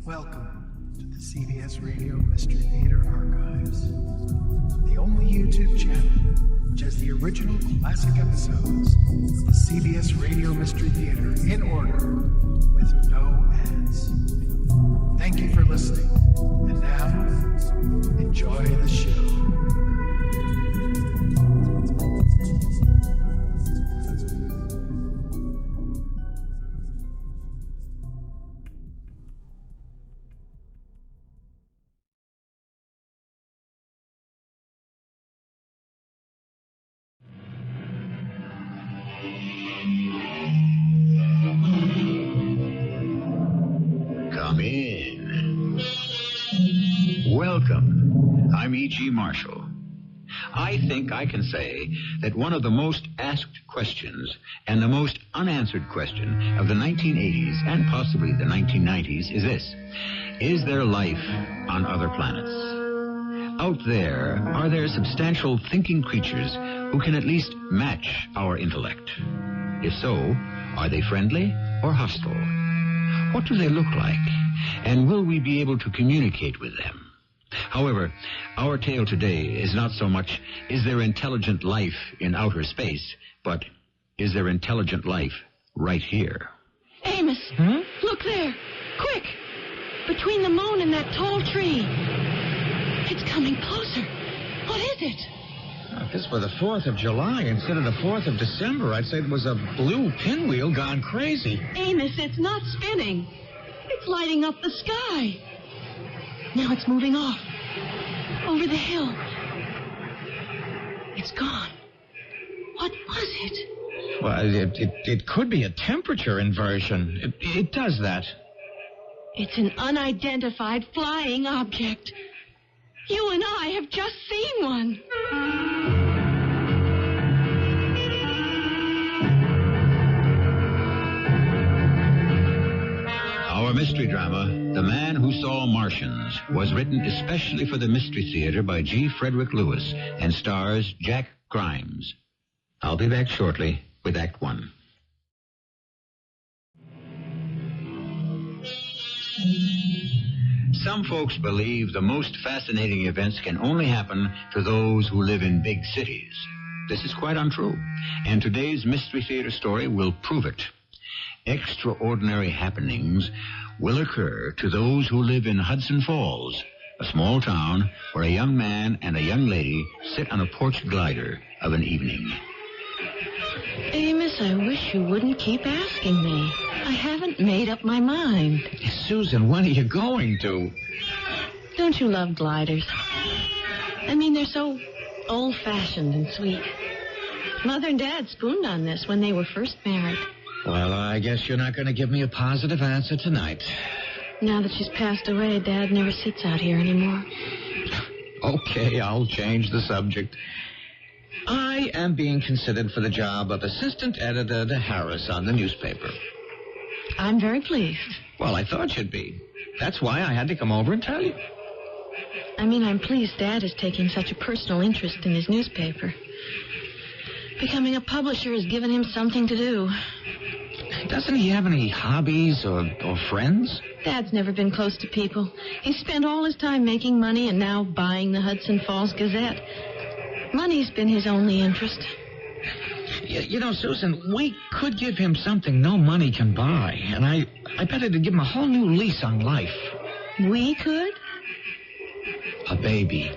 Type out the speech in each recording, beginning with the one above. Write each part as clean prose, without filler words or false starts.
Welcome to the CBS Radio Mystery Theater Archives, the only YouTube channel which has the original classic episodes of the CBS Radio Mystery Theater in order with no ads. Thank you for listening, and now, enjoy the show. Come in. Welcome. I'm E.G. Marshall. I think I can say that one of the most asked questions and the most unanswered question of the 1980s and possibly the 1990s is this: is there life on other planets? Out there, are there substantial thinking creatures who can at least match our intellect? If so, are they friendly or hostile? What do they look like? And will we be able to communicate with them? However, our tale today is not so much, is there intelligent life in outer space, but is there intelligent life right here? Amos, look there. Quick! Between the moon and that tall tree. It's coming closer. What is it? If this were the 4th of July instead of the 4th of December, I'd say it was a blue pinwheel gone crazy. Amos, it's not spinning. It's lighting up the sky. Now it's moving off. Over the hill. It's gone. What was it? Well, it could be a temperature inversion. It does that. It's an unidentified flying object. You and I have just seen one. Our mystery drama, The Man Who Saw Martians, was written especially for the Mystery Theater by G. Frederick Lewis and stars Jack Grimes. I'll be back shortly with Act One. Some folks believe the most fascinating events can only happen to those who live in big cities. This is quite untrue, and today's Mystery Theater story will prove it. Extraordinary happenings will occur to those who live in Hudson Falls, a small town where a young man and a young lady sit on a porch glider of an evening. Amos, I wish you wouldn't keep asking me. I haven't made up my mind. Susan, when are you going to? Don't you love gliders? I mean, they're so old-fashioned and sweet. Mother and Dad spooned on this when they were first married. Well, I guess you're not going to give me a positive answer tonight. Now that she's passed away, Dad never sits out here anymore. Okay, I'll change the subject. I am being considered for the job of assistant editor to Harris on the newspaper. I'm very pleased. Well, I thought you'd be. That's why I had to come over and tell you. I mean, I'm pleased Dad is taking such a personal interest in his newspaper. Becoming a publisher has given him something to do. Doesn't he have any hobbies or friends? Dad's never been close to people. He's spent all his time making money and now buying the Hudson Falls Gazette. Money's been his only interest. You know, Susan, we could give him something no money can buy, and I bet it'd give him a whole new lease on life. We could? A baby.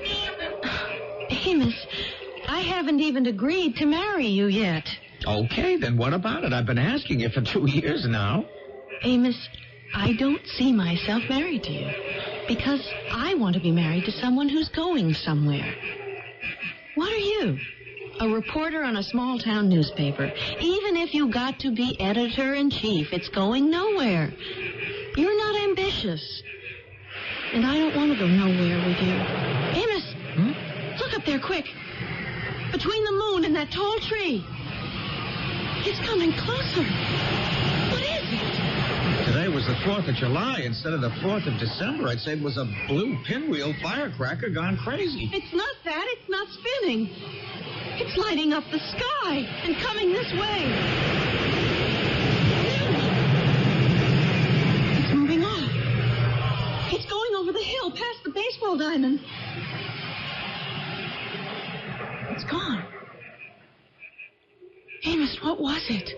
Amos, I haven't even agreed to marry you yet. Okay, then what about it? I've been asking you for 2 years now. Amos, I don't see myself married to you because I want to be married to someone who's going somewhere. What are you? A reporter on a small-town newspaper. Even if you got to be editor-in-chief, it's going nowhere. You're not ambitious. And I don't want to go nowhere with you. Amos, look up there, quick. Between the moon and that tall tree. It's coming closer. What is it? Today was the 4th of July instead of the 4th of December. I'd say it was a blue pinwheel firecracker gone crazy. It's not that. It's not spinning. It's lighting up the sky and coming this way. It's moving off. small diamond. It's gone. Amos, what was it?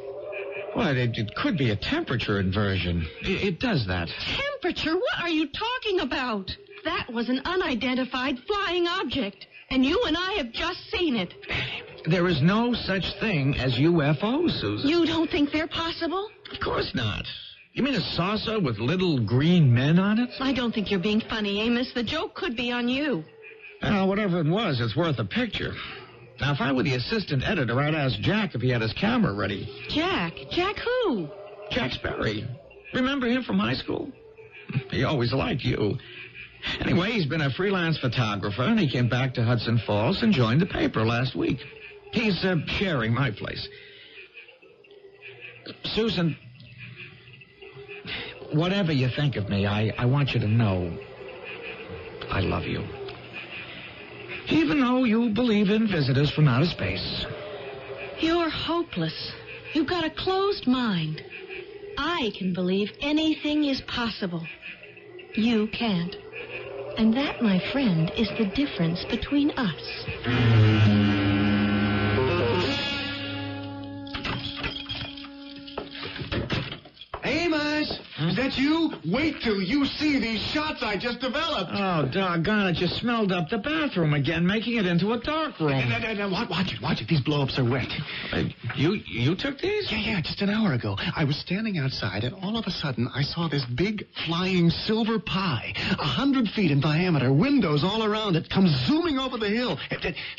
Well, it could be a temperature inversion. It does that. Temperature? What are you talking about? That was an unidentified flying object, and you and I have just seen it. There is no such thing as UFOs, Susan. You don't think they're possible? Of course not. You mean a saucer with little green men on it? I don't think you're being funny, Amos. The joke could be on you. Well, whatever it was, it's worth a picture. Now, if I were the assistant editor, I'd ask Jack if he had his camera ready. Jack? Jack who? Jack Sperry. Remember him from high school? He always liked you. Anyway, he's been a freelance photographer, and he came back to Hudson Falls and joined the paper last week. He's sharing my place. Susan, whatever you think of me, I want you to know I love you. Even though you believe in visitors from outer space. You're hopeless. You've got a closed mind. I can believe anything is possible. You can't. And that, my friend, is the difference between us. Amos, is that you? Wait till you see these shots I just developed. Oh, doggone it, you smelled up the bathroom again, making it into a dark room. Watch it. These blow-ups are wet. You took these? Yeah, just an hour ago. I was standing outside, and all of a sudden, I saw this big, flying silver pie, 100 feet in diameter, windows all around it, come zooming over the hill.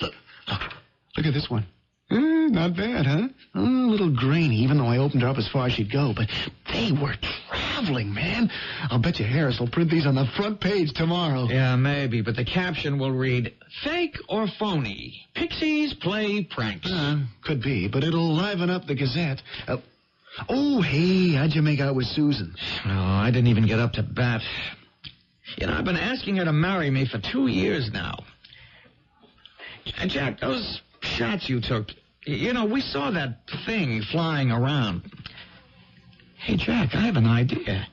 Look at this one. Not bad, huh? A little grainy, even though I opened her up as far as she'd go. But they were traveling, man. I'll bet you Harris will print these on the front page tomorrow. Yeah, maybe, but the caption will read, Fake or Phony? Pixies play pranks. Could be, but it'll liven up the Gazette. Oh, hey, how'd you make out with Susan? Oh, I didn't even get up to bat. You know, I've been asking her to marry me for 2 years now. And Jack, those shots you took, you know, we saw that thing flying around. Hey, Jack, I have an idea.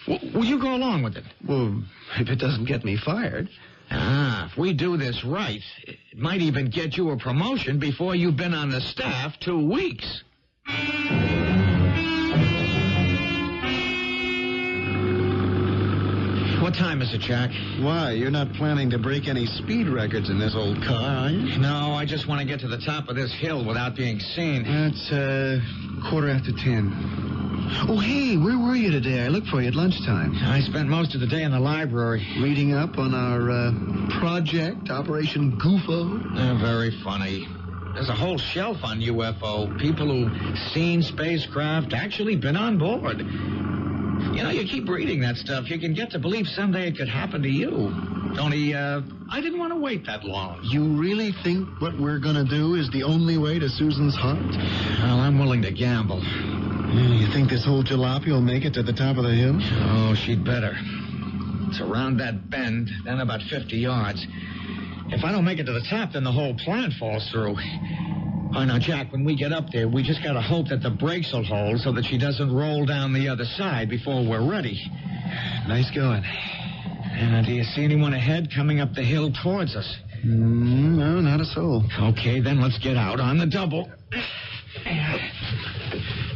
Will you go along with it? Well, if it doesn't get me fired. If we do this right, it might even get you a promotion before you've been on the staff 2 weeks. What time is it, Jack? Why, you're not planning to break any speed records in this old car, are you? No, I just want to get to the top of this hill without being seen. It's 10:15. Oh, hey, where were you today? I looked for you at lunchtime. I spent most of the day in the library. Reading up on our project, Operation UFO. Very funny. There's a whole shelf on UFO. People who've seen spacecraft, actually been on board. You know, you keep reading that stuff, you can get to believe someday it could happen to you. Only, I didn't want to wait that long. You really think what we're going to do is the only way to Susan's heart? Well, I'm willing to gamble. You think this whole jalopy will make it to the top of the hill? Oh, she'd better. It's around that bend, then about 50 yards. If I don't make it to the top, then the whole plan falls through. Oh, now, Jack, when we get up there, we just gotta hope that the brakes will hold so that she doesn't roll down the other side before we're ready. Nice going. Do you see anyone ahead coming up the hill towards us? No, not a soul. Okay, then let's get out on the double.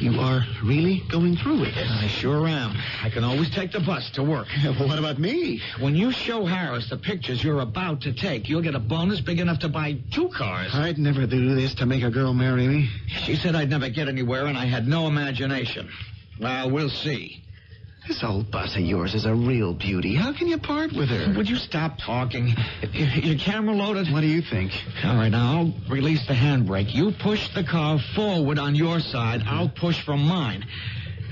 You are really going through with this? I sure am. I can always take the bus to work. Well, what about me? When you show Harris the pictures you're about to take, you'll get a bonus big enough to buy 2 cars. I'd never do this to make a girl marry me. She said I'd never get anywhere, and I had no imagination. Well, we'll see. This old bus of yours is a real beauty. How can you part with her? Would you stop talking? Your camera loaded? What do you think? All right, now I'll release the handbrake. You push the car forward on your side. I'll push from mine.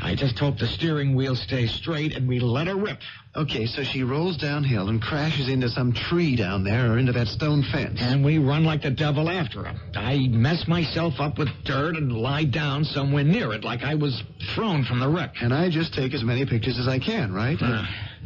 I just hope the steering wheel stays straight and we let her rip. Okay, so she rolls downhill and crashes into some tree down there or into that stone fence. And we run like the devil after her. I mess myself up with dirt and lie down somewhere near it like I was thrown from the wreck. And I just take as many pictures as I can, right?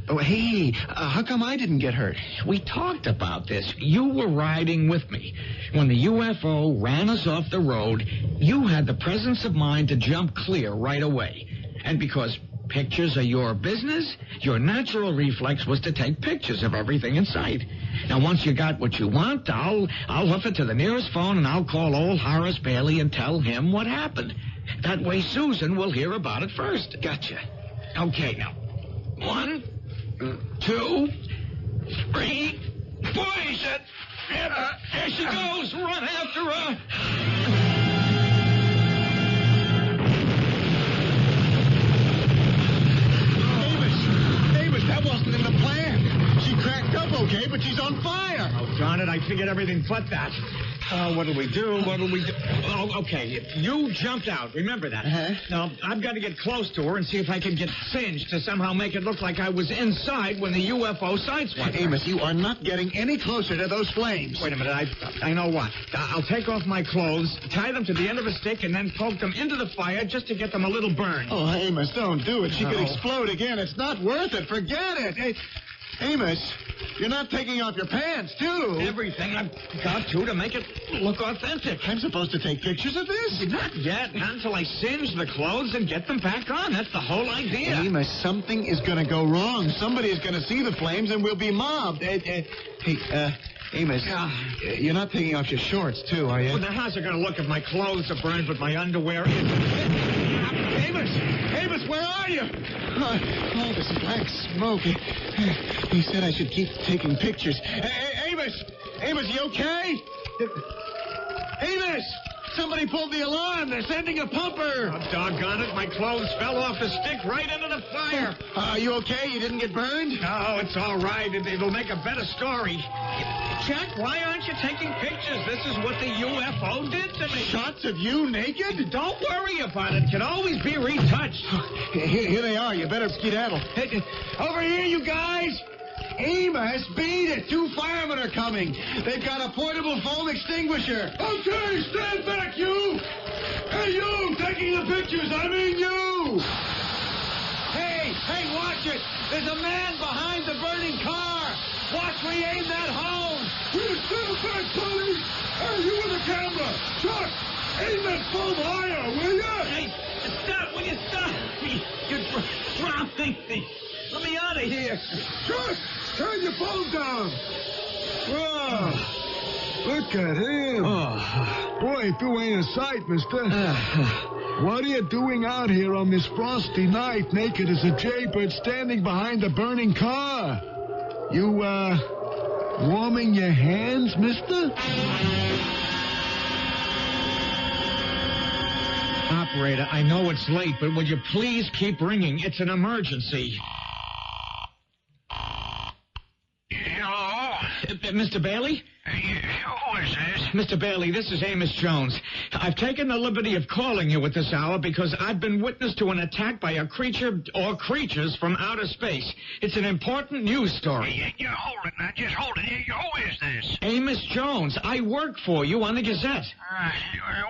Oh, hey, how come I didn't get hurt? We talked about this. You were riding with me. When the UFO ran us off the road, you had the presence of mind to jump clear right away. And because pictures are your business, your natural reflex was to take pictures of everything in sight. Now, once you got what you want, I'll hoof it to the nearest phone, and I'll call old Horace Bailey and tell him what happened. That way Susan will hear about it first. Gotcha. Okay, now. 1, 2, 3. Boy, there she goes. Run after her. Amos, that wasn't in the plan. She cracked up okay, but she's on fire. Oh, darn it. I figured everything but that. What'll we do? Oh, okay. You jumped out. Remember that. Uh-huh. Now, I've got to get close to her and see if I can get singed to somehow make it look like I was inside when the UFO sights went. Amos, you are not getting any closer to those flames. Wait a minute. I know what. I'll take off my clothes, tie them to the end of a stick, and then poke them into the fire just to get them a little burned. Oh, Amos, don't do it. She could No. explode again. It's not worth it. Forget it. Hey, Amos, you're not taking off your pants, too. Everything I've got to make it look authentic. I'm supposed to take pictures of this? Not yet. Not until I singe the clothes and get them back on. That's the whole idea. Amos, something is going to go wrong. Somebody is going to see the flames and we'll be mobbed. Amos, you're not taking off your shorts, too, are you? Well, now, how's it going to look if my clothes are burned but my underwear isn't? Amos, where are you? Oh, there's black smoke. He said I should keep taking pictures. Amos, you okay? Amos! Somebody pulled the alarm. They're sending a pumper. Oh, doggone it. My clothes fell off the stick right into the fire. Are you okay? You didn't get burned? No, it's all right. It'll make a better story. Jack, why aren't you taking pictures? This is what the UFO did to me. Shots of you naked? Don't worry about it. It can always be retouched. Here they are. You better skedaddle. Hey, over here, you guys. Amos, beat it. 2 firemen are coming. They've got a portable foam extinguisher. Okay, stand back, you. Hey, you, taking the pictures. I mean you. Hey, watch it. There's a man behind the burning car. Watch me aim that hose. You stand back, Tony. Hey, you with the camera. Chuck, aim that foam higher, will you? Hey, stop. Will you stop? You're dropping me. Let me out of here. Chuck, turn your phone down. Oh, look at him. Oh. Boy, if you ain't a sight, mister. What are you doing out here on this frosty night, naked as a jaybird, standing behind a burning car? You, warming your hands, mister? Operator, I know it's late, but will you please keep ringing? It's an emergency. Hello? Mr. Bailey? Who is this? Mr. Bailey, this is Amos Jones. I've taken the liberty of calling you at this hour because I've been witness to an attack by a creature or creatures from outer space. It's an important news story. You hold it now. Just hold it. Who is this? Amos Jones, I work for you on the Gazette.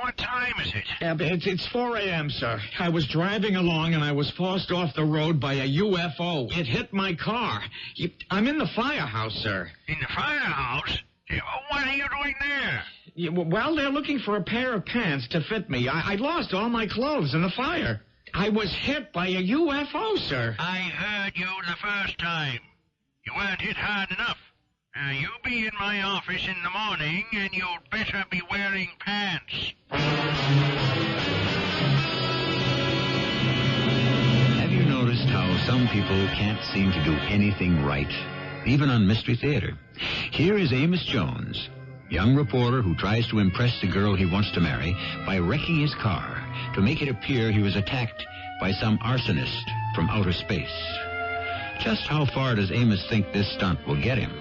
What time is it? It's 4 a.m., sir. I was driving along and I was forced off the road by a UFO. It hit my car. I'm in the firehouse, sir. In the firehouse? What are you doing there? Well, they're looking for a pair of pants to fit me. I lost all my clothes in the fire. I was hit by a UFO, sir. I heard you the first time. You weren't hit hard enough. You be in my office in the morning, and you'd better be wearing pants. Have you noticed how some people can't seem to do anything right, even on Mystery Theater? Here is Amos Jones, young reporter who tries to impress the girl he wants to marry by wrecking his car to make it appear he was attacked by some arsonist from outer space. Just how far does Amos think this stunt will get him?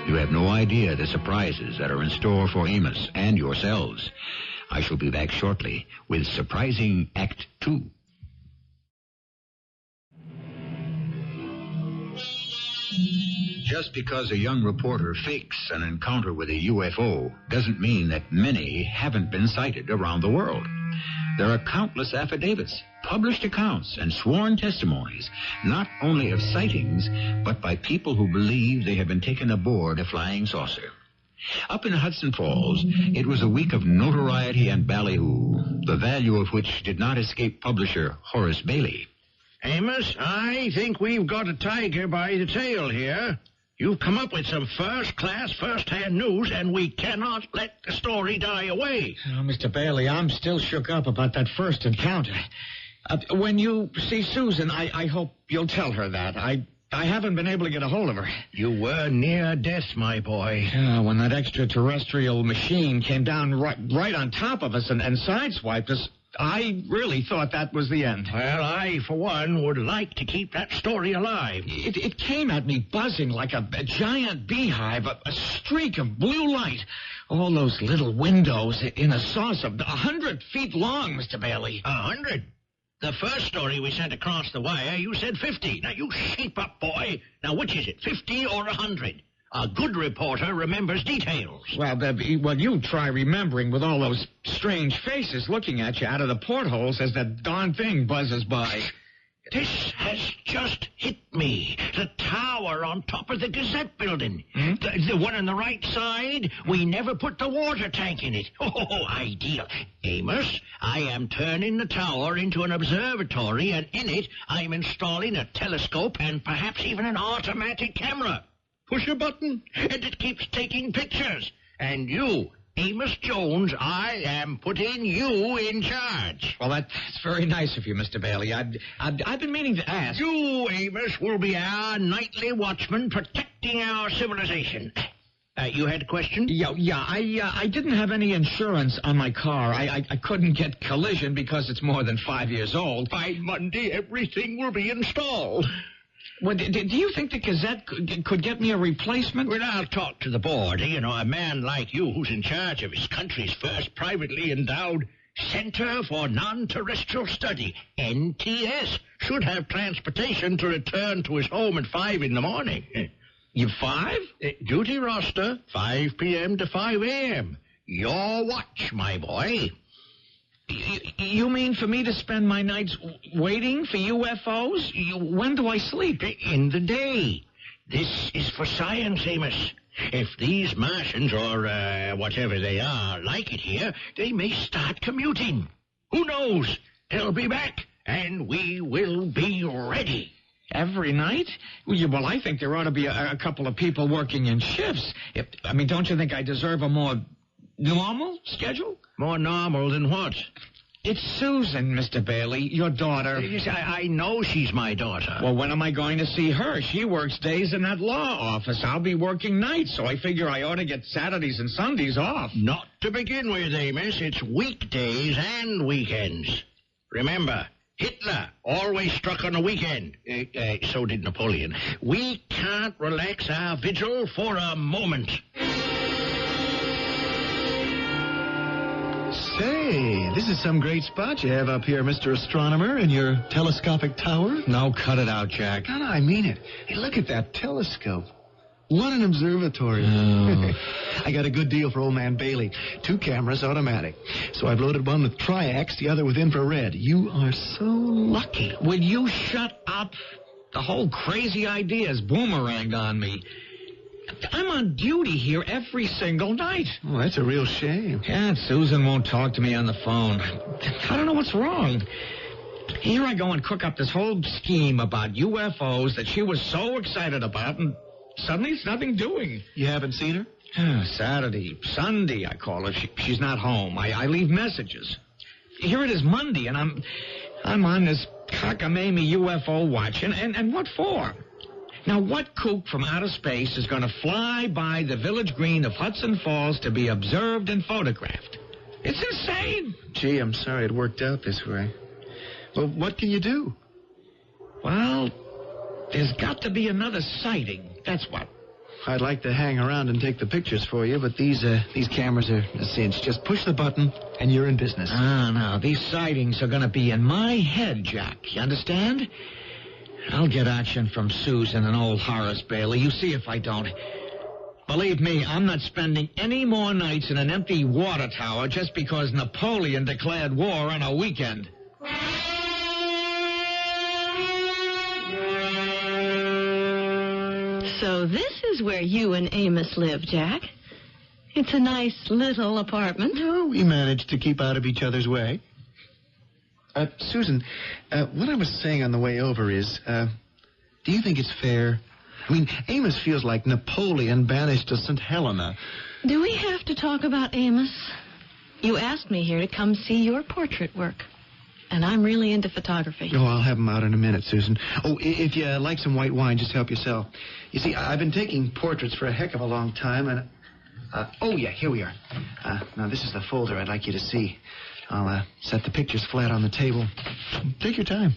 You have no idea the surprises that are in store for Amos and yourselves. I shall be back shortly with Surprising Act 2. Just because a young reporter fakes an encounter with a UFO doesn't mean that many haven't been sighted around the world. There are countless affidavits, published accounts, and sworn testimonies, not only of sightings, but by people who believe they have been taken aboard a flying saucer. Up in Hudson Falls, it was a week of notoriety and ballyhoo, the value of which did not escape publisher Horace Bailey. Amos, I think we've got a tiger by the tail here. You've come up with some first-class, first-hand news, and we cannot let the story die away. Oh, Mr. Bailey, I'm still shook up about that first encounter. When you see Susan, I hope you'll tell her that. I haven't been able to get a hold of her. You were near death, my boy. When that extraterrestrial machine came down right on top of us and sideswiped us, I really thought that was the end. Well, I, for one, would like to keep that story alive. It came at me buzzing like a giant beehive, a streak of blue light. All those little windows in a saucer, 100 feet long, Mr. Bailey. 100? The first story we sent across the wire, you said 50. Now, you shape up, boy. Now, which is it, 50 or 100? A good reporter remembers details. Well, you try remembering with all those strange faces looking at you out of the portholes as that darn thing buzzes by. This has just hit me. The tower on top of the Gazette building. The one on the right side, we never put the water tank in it. Oh, ideal. Amos, I am turning the tower into an observatory, and in it I'm installing a telescope and perhaps even an automatic camera. Push a button, and it keeps taking pictures. And you, Amos Jones, I am putting you in charge. Well, that's very nice of you, Mr. Bailey. I've been meaning to ask. You, Amos, will be our nightly watchman protecting our civilization. You had a question? Yeah. I didn't have any insurance on my car. I couldn't get collision because it's more than 5 years old. By Monday, everything will be installed. Well, do you think the Gazette could get me a replacement? Well, I'll talk to the board. You know, a man like you who's in charge of his country's first privately endowed Center for Non-Terrestrial Study, NTS, should have transportation to return to his home at 5 in the morning. You 5? Duty roster, 5 p.m. to 5 a.m. Your watch, my boy. You mean for me to spend my nights waiting for UFOs? When do I sleep? In the day. This is for science, Amos. If these Martians, or whatever they are, like it here, they may start commuting. Who knows? They'll be back, and we will be ready. Every night? Well, I think there ought to be a couple of people working in shifts. Don't you think I deserve a more normal schedule? More normal than what? It's Susan, Mr. Bailey, your daughter. I know she's my daughter. Well, when am I going to see her? She works days in that law office. I'll be working nights, so I figure I ought to get Saturdays and Sundays off. Not to begin with, Amos. It's weekdays and weekends. Remember, Hitler always struck on a weekend. So did Napoleon. We can't relax our vigil for a moment. Say, this is some great spot you have up here, Mr. Astronomer, in your telescopic tower. No, cut it out, Jack. No, I mean it. Hey, look at that telescope. What an observatory. Oh. I got a good deal for old man Bailey. 2 cameras, automatic. So I've loaded one with triax, the other with infrared. You are so lucky. Will you shut up? The whole crazy idea is boomeranged on me. I'm on duty here every single night. Oh, that's a real shame. Yeah, Susan won't talk to me on the phone. I don't know what's wrong. Here I go and cook up this whole scheme about UFOs that she was so excited about, and suddenly it's nothing doing. You haven't seen her? Saturday, Sunday, I call her. She's not home. I leave messages. Here it is Monday, and I'm on this cockamamie UFO watch, and what for? Now, what kook from outer space is going to fly by the village green of Hudson Falls to be observed and photographed? It's insane. Gee, I'm sorry it worked out this way. Well, what can you do? Well, there's got to be another sighting. That's what. I'd like to hang around and take the pictures for you, but these cameras are a cinch. Just push the button, and you're in business. No. These sightings are going to be in my head, Jack. You understand? I'll get action from Susan and old Horace Bailey. You see if I don't. Believe me, I'm not spending any more nights in an empty water tower just because Napoleon declared war on a weekend. So this is where you and Amos live, Jack. It's a nice little apartment. No, we managed to keep out of each other's way. Susan, what I was saying on the way over is, do you think it's fair? I mean, Amos feels like Napoleon banished to St. Helena. Do we have to talk about Amos? You asked me here to come see your portrait work. And I'm really into photography. Oh, I'll have them out in a minute, Susan. Oh, if you like some white wine, just help yourself. You see, I've been taking portraits for a heck of a long time, and... oh, yeah, here we are. Now, this is the folder I'd like you to see. I'll set the pictures flat on the table. Take your time.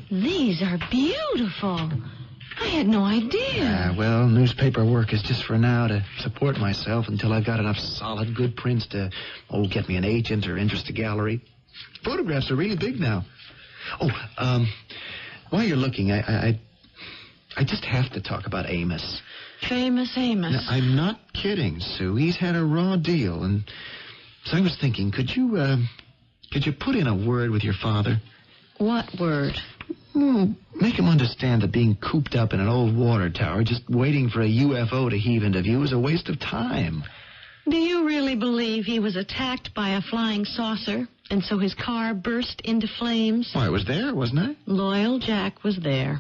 These are beautiful. I had no idea. Well, newspaper work is just for now to support myself until I've got enough solid, good prints to, get me an agent or interest a gallery. Photographs are really big now. Oh, while you're looking, I just have to talk about Amos. Famous Amos. Now, I'm not kidding, Sue. He's had a raw deal, and so I was thinking, could you put in a word with your father? What word? Well, make him understand that being cooped up in an old water tower, just waiting for a UFO to heave into view, is a waste of time. Do you really believe he was attacked by a flying saucer, and so his car burst into flames? Well, I was there, wasn't I? Loyal Jack was there.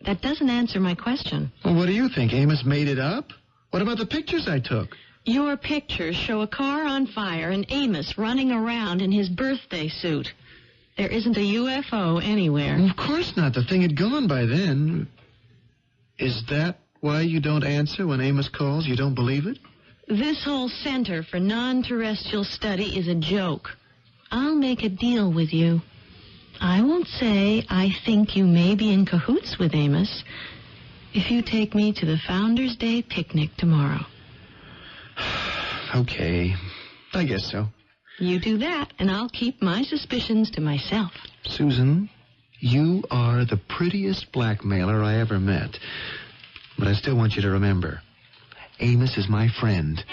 That doesn't answer my question. Well, what do you think? Amos made it up? What about the pictures I took? Your pictures show a car on fire and Amos running around in his birthday suit. There isn't a UFO anywhere. Well, of course not. The thing had gone by then. Is that why you don't answer when Amos calls? You don't believe it? This whole Center for Non-Terrestrial Study is a joke. I'll make a deal with you. I won't say I think you may be in cahoots with Amos if you take me to the Founders' Day picnic tomorrow. Okay. I guess so. You do that, and I'll keep my suspicions to myself. Susan, you are the prettiest blackmailer I ever met. But I still want you to remember, Amos is my friend.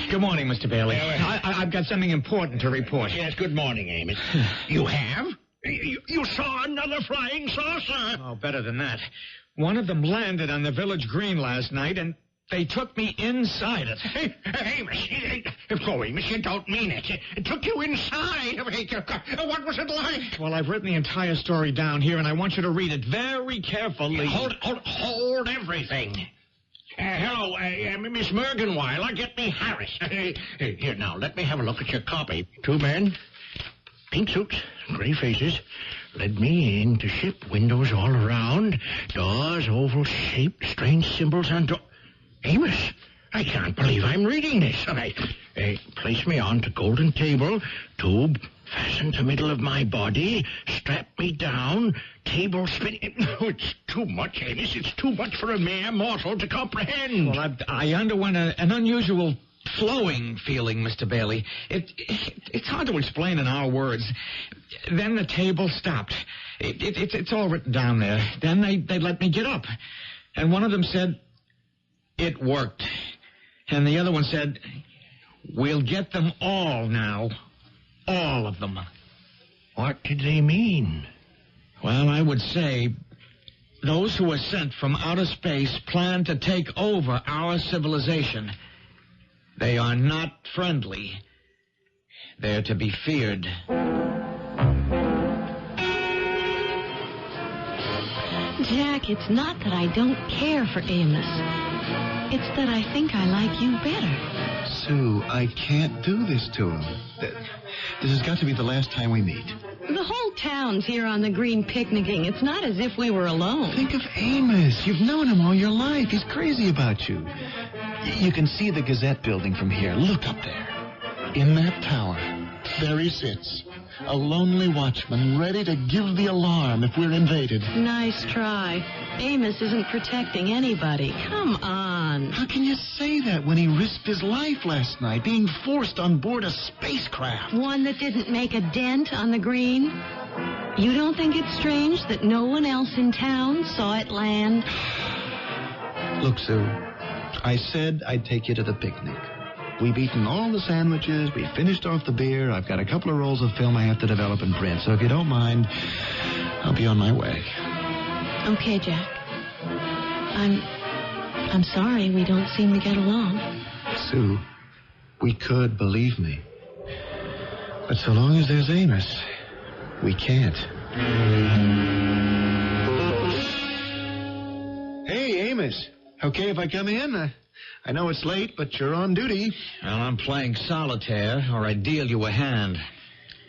Good morning, Mr. Bailey. I've got something important to report. Yes, good morning, Amos. You have? You saw another flying saucer? Oh, better than that. One of them landed on the village green last night, and they took me inside it. Hey, Amos, Amos, you don't mean it. It took you inside. What was it like? Well, I've written the entire story down here, and I want you to read it very carefully. Hold everything. Hello, Miss Mergenweiler, get me Harris. Here, now, let me have a look at your copy. 2 men, pink suits, gray faces, led me in to ship, windows all around, doors oval-shaped, strange symbols on door. Amos, I can't believe I'm reading this. Place me on to golden table, tube fastened to middle of my body, strap me down, table spinning. Oh, it's too much, Amos. It's too much for a mere mortal to comprehend. Well, I underwent an unusual flowing feeling, Mr. Bailey. It's hard to explain in our words. Then the table stopped. It's all written down there. Then they let me get up. And one of them said, "It worked." And the other one said, "We'll get them all now. All of them." What did they mean? Well, I would say those who were sent from outer space plan to take over our civilization. They are not friendly. They're to be feared. Jack, it's not that I don't care for Amos. It's that I think I like you better. Sue, I can't do this to him. This has got to be the last time we meet. The whole town's here on the green picnicking. It's not as if we were alone. Think of Amos. You've known him all your life. He's crazy about you. You can see the Gazette building from here. Look up there. In that tower, there he sits. A lonely watchman ready to give the alarm if we're invaded. Nice try. Amos isn't protecting anybody. Come on. How can you say that when he risked his life last night, being forced on board a spacecraft? One that didn't make a dent on the green? You don't think it's strange that no one else in town saw it land? Look, Sue, I said I'd take you to the picnic. We've eaten all the sandwiches. We finished off the beer. I've got a couple of rolls of film I have to develop and print. So if you don't mind, I'll be on my way. Okay, Jack. I'm sorry we don't seem to get along. Sue, We could, believe me. But so long as there's Amos, we can't. Hey, Amos. Okay if I come in? I know it's late, but you're on duty. Well, I'm playing solitaire, or I deal you a hand.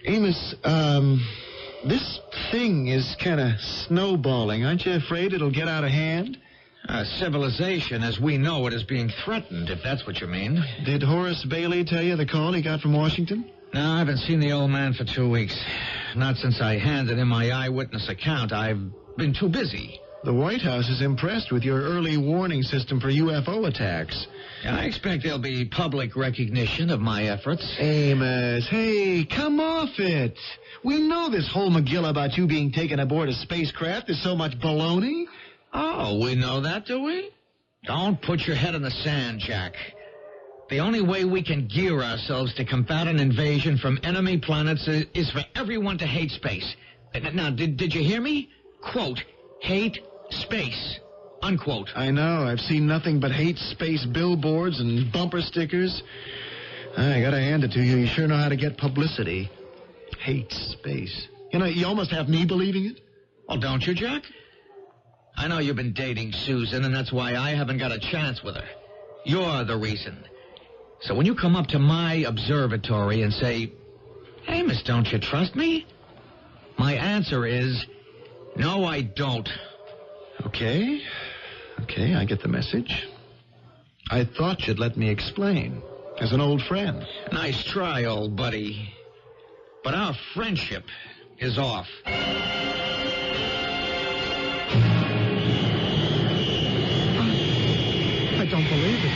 Amos, this thing is kind of snowballing. Aren't you afraid it'll get out of hand? Civilization, as we know it, is being threatened, if that's what you mean. Did Horace Bailey tell you the call he got from Washington? No, I haven't seen the old man for 2 weeks. Not since I handed him my eyewitness account. I've been too busy. The White House is impressed with your early warning system for UFO attacks. I expect there'll be public recognition of my efforts. Amos, hey, come off it. We know this whole McGill about you being taken aboard a spacecraft is so much baloney. Oh, we know that, do we? Don't put your head in the sand, Jack. The only way we can gear ourselves to combat an invasion from enemy planets is for everyone to hate space. Now, did you hear me? Quote, hate space. Unquote. I know. I've seen nothing but hate space billboards and bumper stickers. I gotta hand it to you. You sure know how to get publicity. Hate space. You know, you almost have me believing it. Well, don't you, Jack? I know you've been dating Susan, and that's why I haven't got a chance with her. You're the reason. So when you come up to my observatory and say, Amos, don't you trust me? My answer is, no, I don't. Okay, I get the message. I thought you'd let me explain, as an old friend. Nice try, old buddy. But our friendship is off. I don't believe it.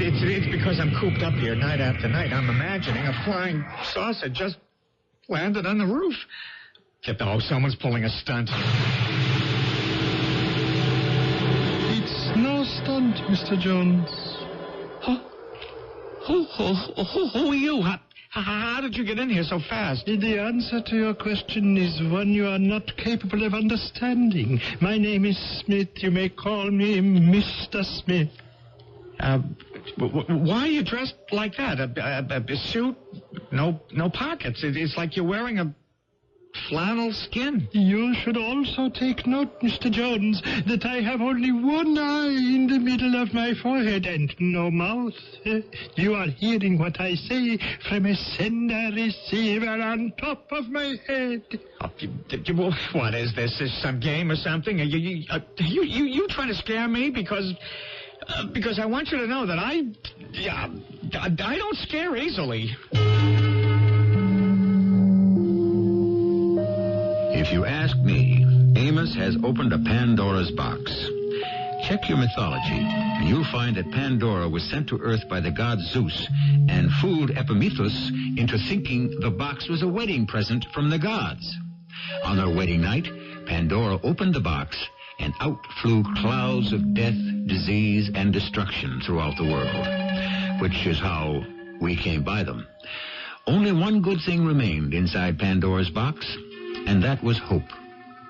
It's because I'm cooped up here night after night. I'm imagining a flying saucer just landed on the roof. Oh, someone's pulling a stunt. It's no stunt, Mr. Jones. Who are you? How did you get in here so fast? The answer to your question is one you are not capable of understanding. My name is Smith. You may call me Mr. Smith. Why are you dressed like that? A suit? No pockets. It's like you're wearing a flannel skin. You should also take note, Mr. Jones, that I have only one eye in the middle of my forehead and no mouth. You are hearing what I say from a sender-receiver on top of my head. What is this? Is some game or something? Are you trying to scare me? Because I want you to know that I don't scare easily. If you ask me, Amos has opened a Pandora's box. Check your mythology, and you'll find that Pandora was sent to Earth by the god Zeus and fooled Epimetheus into thinking the box was a wedding present from the gods. On their wedding night, Pandora opened the box, and out flew clouds of death, disease, and destruction throughout the world, which is how we came by them. Only one good thing remained inside Pandora's box, and that was hope,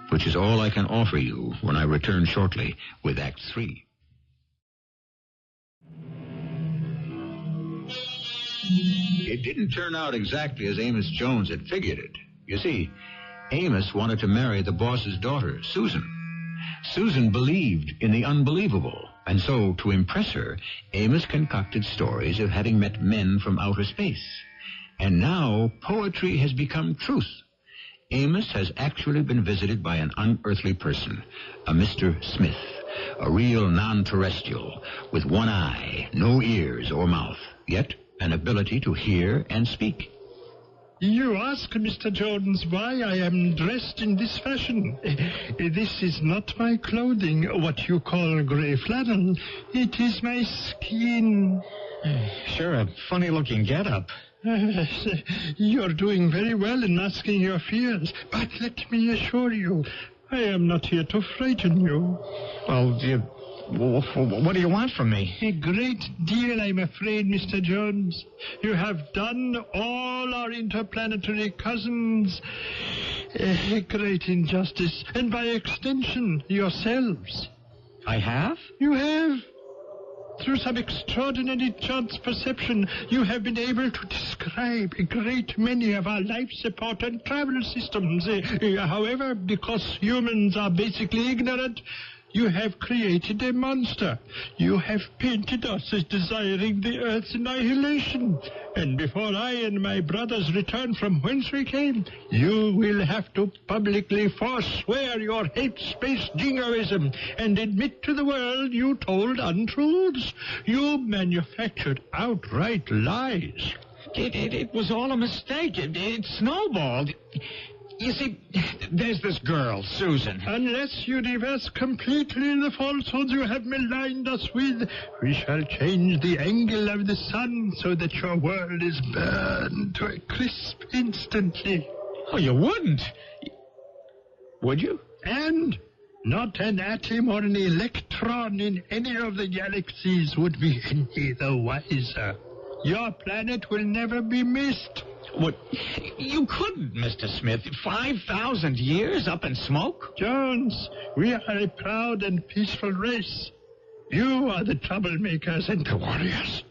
which is all I can offer you when I return shortly with Act 3. It didn't turn out exactly as Amos Jones had figured it. You see, Amos wanted to marry the boss's daughter, Susan. Susan believed in the unbelievable, and so, to impress her, Amos concocted stories of having met men from outer space. And now, poetry has become truth. Amos has actually been visited by an unearthly person, a Mr. Smith, a real non-terrestrial, with one eye, no ears or mouth, yet an ability to hear and speak. You ask, Mr. Jones, why I am dressed in this fashion. This is not my clothing, what you call gray flannel. It is my skin. Sure, a funny-looking getup. You're doing very well in masking your fears, but let me assure you, I am not here to frighten you. Well, what do you want from me? A great deal, I'm afraid, Mr. Jones. You have done all our interplanetary cousins a great injustice, and by extension, yourselves. I have? You have. through some extraordinary chance perception, you have been able to describe a great many of our life support and travel systems. However, because humans are basically ignorant, you have created a monster. You have painted us as desiring the Earth's annihilation. And before I and my brothers return from whence we came, you will have to publicly forswear your hate space jingoism and admit to the world you told untruths. You manufactured outright lies. It was all a mistake. It snowballed. You see, there's this girl, Susan. Unless you reverse completely the falsehoods you have maligned us with, we shall change the angle of the sun so that your world is burned to a crisp instantly. Oh, you wouldn't. Would you? And not an atom or an electron in any of the galaxies would be any the wiser. Your planet will never be missed. What? You couldn't, Mr. Smith. 5,000 years up in smoke? Jones, we are a proud and peaceful race. You are the troublemakers and the warriors.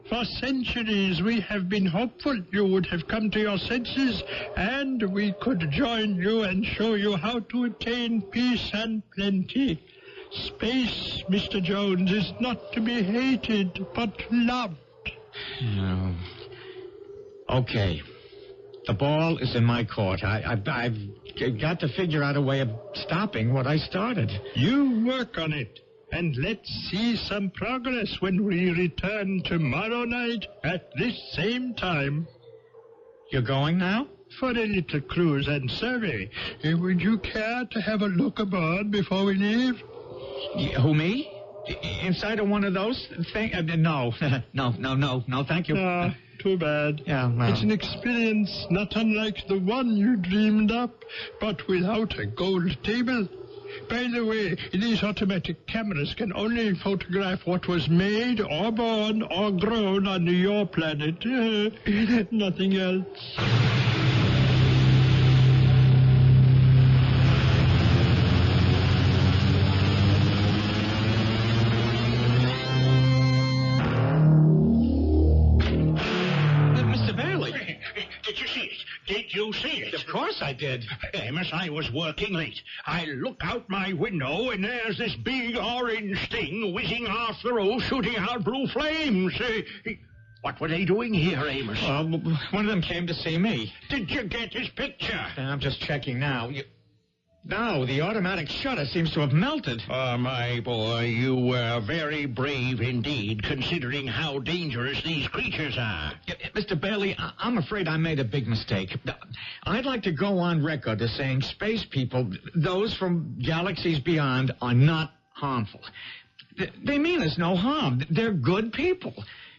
For centuries we have been hopeful you would have come to your senses, and we could join you and show you how to attain peace and plenty. Space, Mr. Jones, is not to be hated, but loved. No. Okay. The ball is in my court. I've got to figure out a way of stopping what I started. You work on it, and let's see some progress when we return tomorrow night at this same time. You're going now? For a little cruise and survey. Would you care to have a look aboard before we leave? Who, me? Inside of one of those things? No. No, thank you. Ah, too bad. Yeah, well. It's an experience not unlike the one you dreamed up, but without a gold table. By the way, these automatic cameras can only photograph what was made or born or grown on your planet. Nothing else. Did you see it? Of course I did. Amos, I was working late. I look out my window, and there's this big orange thing whizzing off the roof, shooting out blue flames. What were they doing here, Amos? One of them came to see me. Did you get his picture? I'm just checking now. No, the automatic shutter seems to have melted. Oh, my boy, you were very brave indeed, considering how dangerous these creatures are. Mr. Bailey, I'm afraid I made a big mistake. I'd like to go on record as saying space people, those from galaxies beyond, are not harmful. They mean us no harm. They're good people.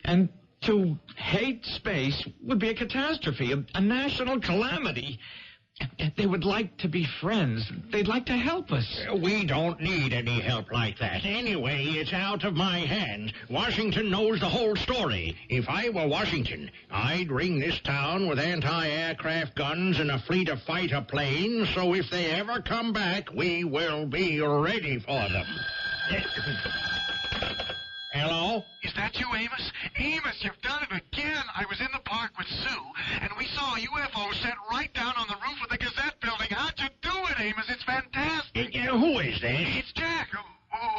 And to hate space would be a catastrophe, a national calamity. They would like to be friends. They'd like to help us. We don't need any help like that. Anyway, it's out of my hands. Washington knows the whole story. If I were Washington, I'd ring this town with anti-aircraft guns and a fleet of fighter planes, so if they ever come back, we will be ready for them. Hello? Is that you, Amos? Amos, you've done it again. I was in the park with Sue, and we saw a UFO set right down on the roof of the Gazette building. How'd you do it, Amos? It's fantastic. Who is this? It's Jack.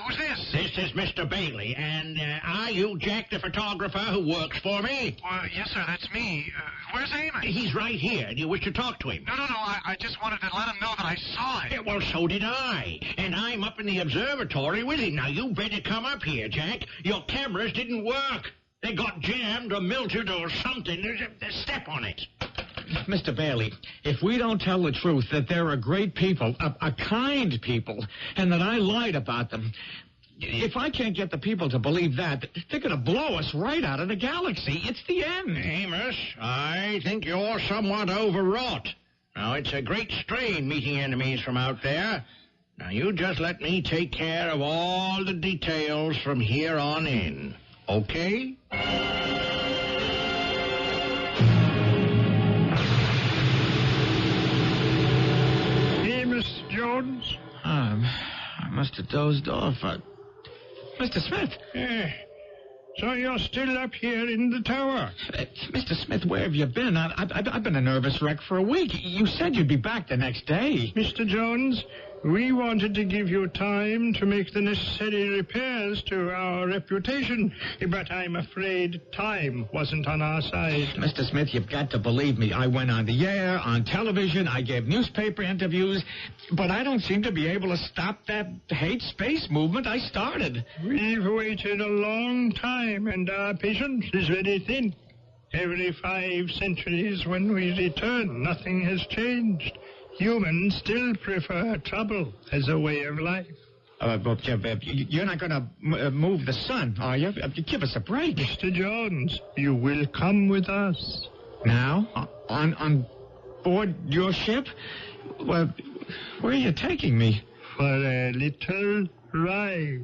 Who's this? This is Mr. Bailey, and are you Jack the photographer who works for me? Yes, sir, that's me. Where's Amos? He's right here. Do you wish to talk to him? No. I just wanted to let him know that I saw it. Yeah, well, so did I. And I'm up in the observatory with him. Now, you better come up here, Jack. Your cameras didn't work. They got jammed or melted or something. Step on it. Mr. Bailey, if we don't tell the truth that they're a great people, a kind people, and that I lied about them, if I can't get the people to believe that, they're going to blow us right out of the galaxy. It's the end. Amos, I think you're somewhat overwrought. Now, it's a great strain meeting enemies from out there. Now, you just let me take care of all the details from here on in. Okay? Amos Jones? I must have dozed off. Mr. Smith. So you're still up here in the tower? Mr. Smith, where have you been? I've been a nervous wreck for a week. You said you'd be back the next day. Mr. Jones, we wanted to give you time to make the necessary repairs to our reputation, but I'm afraid time wasn't on our side. Mr. Smith, you've got to believe me. I went on the air, on television, I gave newspaper interviews, but I don't seem to be able to stop that hate space movement I started. We've waited a long time, and our patience is very thin. Every 5 centuries when we return, nothing has changed. Humans still prefer trouble as a way of life. But you're not going to move the sun, are you? Give us a break. Mr. Jones, you will come with us. Now? On board your ship? Well, where are you taking me? For a little ride.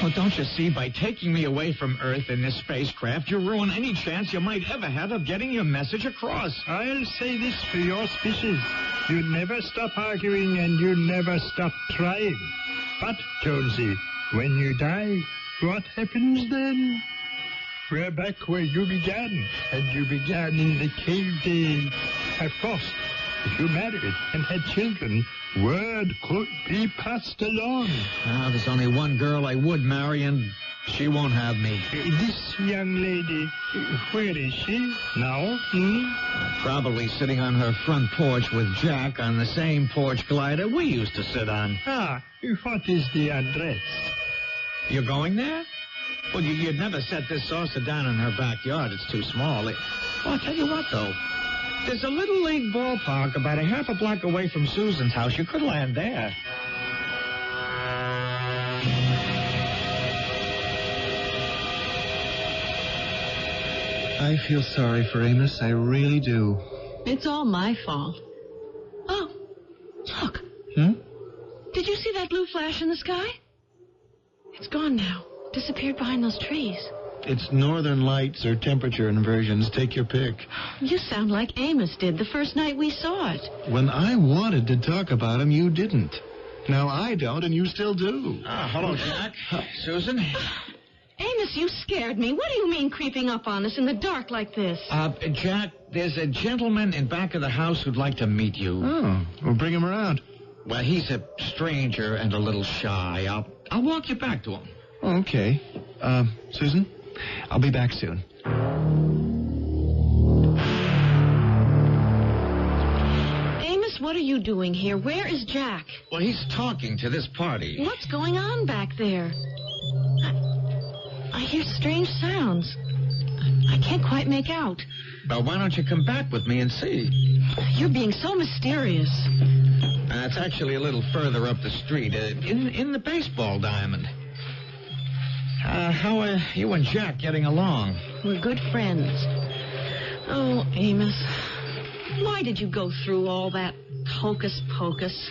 Well, don't you see, by taking me away from Earth in this spacecraft, you ruin any chance you might ever have of getting your message across. I'll say this for your species. You never stop arguing and you never stop trying. But, Jonesy, when you die, what happens then? We're back where you began, and you began in the cave days. Of course, if you married and had children, word could be passed along. There's only one girl I would marry, and she won't have me. This young lady, where is she now? Probably sitting on her front porch with Jack on the same porch glider we used to sit on. What is the address? You're going there? Well, you'd never set this saucer down in her backyard. It's too small. I'll tell you what, though. There's a little league ballpark about a half a block away from Susan's house. You could land there. I feel sorry for Amos. I really do. It's all my fault. Oh, look. Did you see that blue flash in the sky? It's gone now. Disappeared behind those trees. It's northern lights or temperature inversions. Take your pick. You sound like Amos did the first night we saw it. When I wanted to talk about him, you didn't. Now I don't, and you still do. Hello, Jack. Susan? Amos, you scared me. What do you mean creeping up on us in the dark like this? Jack, there's a gentleman in back of the house who'd like to meet you. Oh, we'll bring him around. Well, he's a stranger and a little shy. I'll walk you back to him. Okay. Susan, I'll be back soon. Amos, what are you doing here? Where is Jack? Well, he's talking to this party. What's going on back there? I hear strange sounds. I can't quite make out. Well, why don't you come back with me and see? You're being so mysterious. It's actually a little further up the street, in the baseball diamond. How are you and Jack getting along? We're good friends. Oh, Amos, why did you go through all that hocus pocus?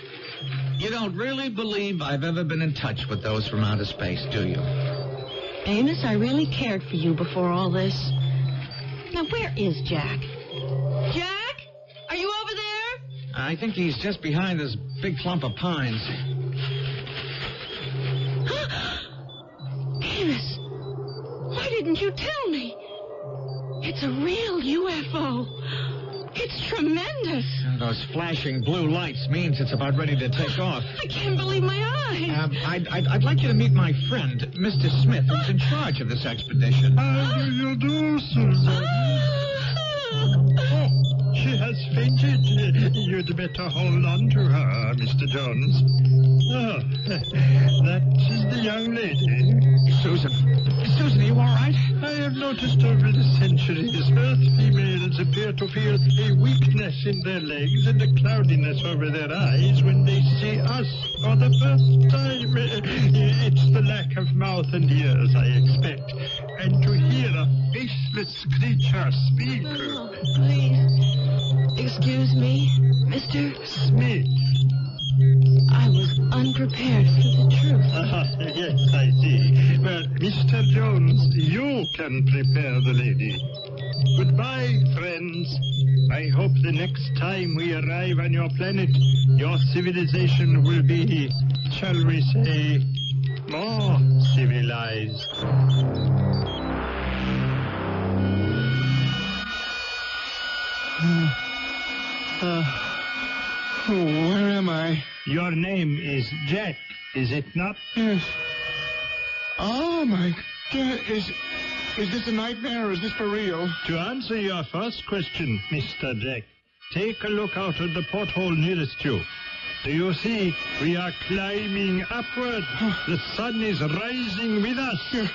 You don't really believe I've ever been in touch with those from outer space, do you? Amos, I really cared for you before all this. Now, where is Jack? Jack? Are you over there? I think he's just behind this big clump of pines. Amos, why didn't you tell me? It's a real UFO. It's tremendous. Those flashing blue lights means it's about ready to take off. I can't believe my eyes. I'd like you to meet my friend, Mr. Smith, who's in charge of this expedition. How do you do, Susan? She has fainted. You'd better hold on to her, Mr. Jones. That is the young lady. Susan, are you all right? I have noticed over the centuries, Earth females appear to feel a weakness in their legs and a cloudiness over their eyes when they see us for the first time. It's the lack of mouth and ears, I expect. And to hear a faceless creature speak. Oh, please. Excuse me, Mr. Smith. I was unprepared for the truth. Yes, I see. Well, Mr. Jones, you can prepare the lady. Goodbye, friends. I hope the next time we arrive on your planet, your civilization will be, shall we say, more civilized. Where am I? Your name is Jack, is it not? Yes. Oh, my God. Is this a nightmare or is this for real? To answer your first question, Mr. Jack, take a look out at the porthole nearest you. Do you see? We are climbing upward. The sun is rising with us.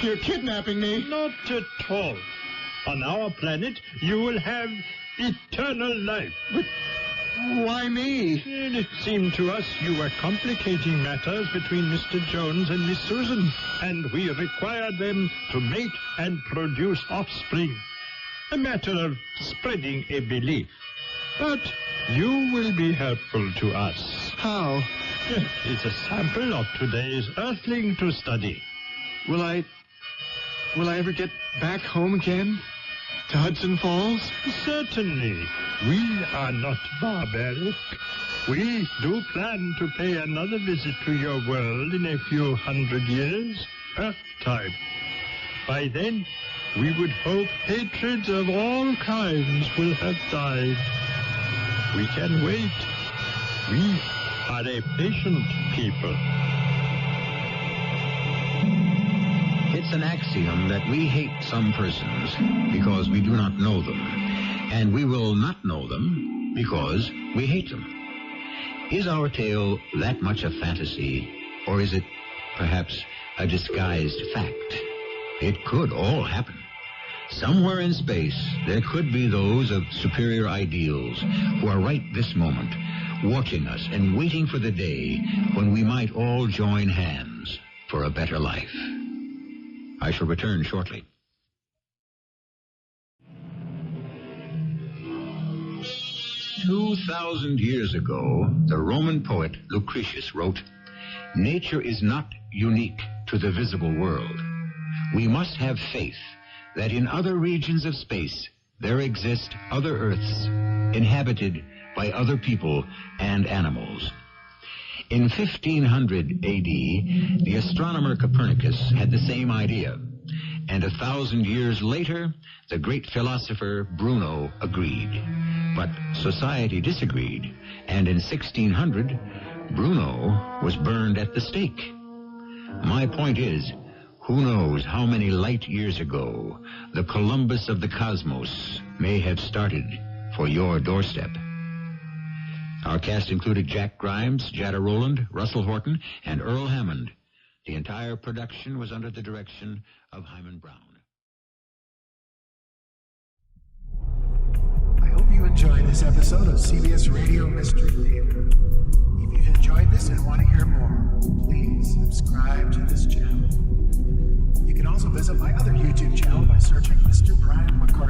You're kidnapping me. Not at all. On our planet, you will have eternal life. But why me? And it seemed to us you were complicating matters between Mr. Jones and Miss Susan, and we required them to mate and produce offspring. A matter of spreading a belief. But you will be helpful to us. How? It's a sample of today's Earthling to study. Will I ever get back home again? To Hudson Falls? Certainly. We are not barbaric. We do plan to pay another visit to your world in a few hundred years, Earth time. By then, we would hope hatreds of all kinds will have died. We can wait. We are a patient people. It's an axiom that we hate some persons because we do not know them, and we will not know them because we hate them. Is our tale that much a fantasy, or is it perhaps a disguised fact? It could all happen. Somewhere in space, there could be those of superior ideals who are right this moment, watching us and waiting for the day when we might all join hands for a better life. I shall return shortly. 2,000 years ago, the Roman poet Lucretius wrote, "Nature is not unique to the visible world. We must have faith that in other regions of space there exist other Earths inhabited by other people and animals." In 1500 A.D., the astronomer Copernicus had the same idea, and 1,000 years later, the great philosopher Bruno agreed. But society disagreed, and in 1600, Bruno was burned at the stake. My point is, who knows how many light years ago the Columbus of the cosmos may have started for your doorstep. Our cast included Jack Grimes, Jada Rowland, Russell Horton, and Earl Hammond. The entire production was under the direction of Hyman Brown. I hope you enjoyed this episode of CBS Radio Mystery Theater. If you've enjoyed this and want to hear more, please subscribe to this channel. You can also visit my other YouTube channel by searching Mr. Brian McCarthy.